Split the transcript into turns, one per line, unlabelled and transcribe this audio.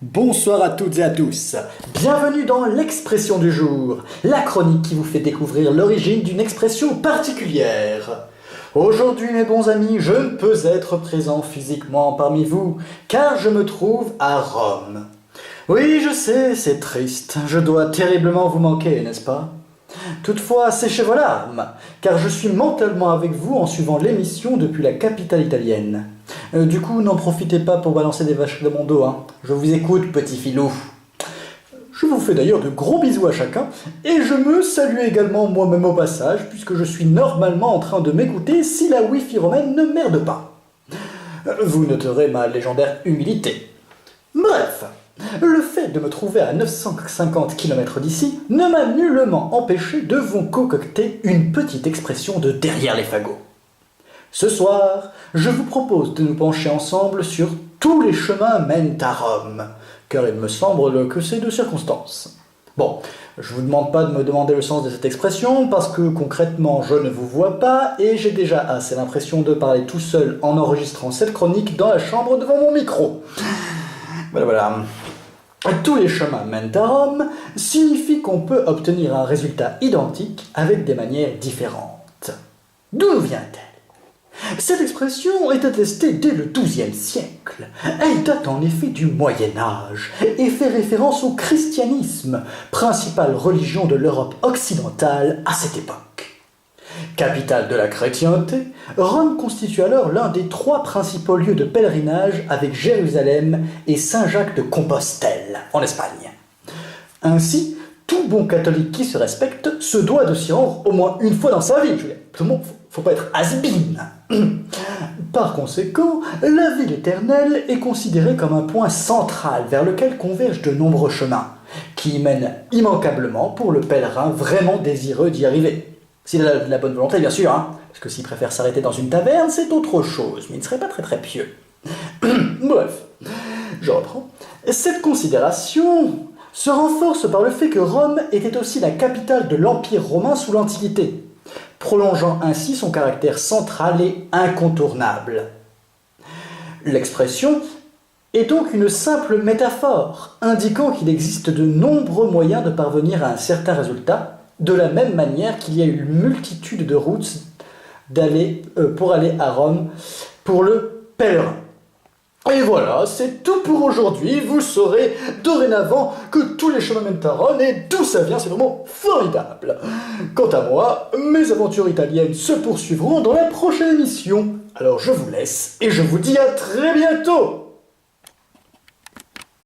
Bonsoir à toutes et à tous. Bienvenue dans l'expression du jour, la chronique qui vous fait découvrir l'origine d'une expression particulière. Aujourd'hui, mes bons amis, je ne peux être présent physiquement parmi vous, car je me trouve à Rome. Oui, je sais, c'est triste, je dois terriblement vous manquer, n'est-ce pas ? Toutefois, séchez vos larmes, car je suis mentalement avec vous en suivant l'émission depuis la capitale italienne. Du coup, n'en profitez pas pour balancer des vaches de mon dos, hein. Je vous écoute, petit filou. Je vous fais d'ailleurs de gros bisous à chacun, et je me salue également moi-même au passage, puisque je suis normalement en train de m'écouter si la Wi-Fi romaine ne merde pas. Vous noterez ma légendaire humilité. Bref, le fait de me trouver à 950 km d'ici ne m'a nullement empêché de vous concocter une petite expression de derrière les fagots. Ce soir, je vous propose de nous pencher ensemble sur « Tous les chemins mènent à Rome », car il me semble que c'est de circonstance. Bon, je vous demande pas de me demander le sens de cette expression, parce que concrètement je ne vous vois pas, et j'ai déjà assez l'impression de parler tout seul en enregistrant cette chronique dans la chambre devant mon micro. Voilà. Tous les chemins mènent à Rome signifie qu'on peut obtenir un résultat identique avec des manières différentes. D'où vient-elle ? Cette expression est attestée dès le XIIe siècle. Elle date en effet du Moyen-Âge et fait référence au christianisme, principale religion de l'Europe occidentale à cette époque. Capitale de la chrétienté, Rome constitue alors l'un des 3 principaux lieux de pèlerinage avec Jérusalem et Saint-Jacques de Compostelle, en Espagne. Ainsi, tout bon catholique qui se respecte se doit de s'y rendre au moins une fois dans sa vie. Tout le monde, faut pas être has-been. Par conséquent, la ville éternelle est considérée comme un point central vers lequel convergent de nombreux chemins, qui mènent immanquablement pour le pèlerin vraiment désireux d'y arriver. S'il a de la bonne volonté, bien sûr, hein, parce que s'il préfère s'arrêter dans une taverne, c'est autre chose, mais il ne serait pas très pieux. Bref, je reprends. Cette considération se renforce par le fait que Rome était aussi la capitale de l'Empire romain sous l'Antiquité, prolongeant ainsi son caractère central et incontournable. L'expression est donc une simple métaphore, indiquant qu'il existe de nombreux moyens de parvenir à un certain résultat, de la même manière qu'il y a une multitude de routes pour aller à Rome pour le pèlerin. Et voilà, c'est tout pour aujourd'hui. Vous saurez dorénavant que tous les chemins mènent à Rome et d'où ça vient, c'est vraiment formidable. Quant à moi, mes aventures italiennes se poursuivront dans la prochaine émission. Alors je vous laisse et je vous dis à très bientôt.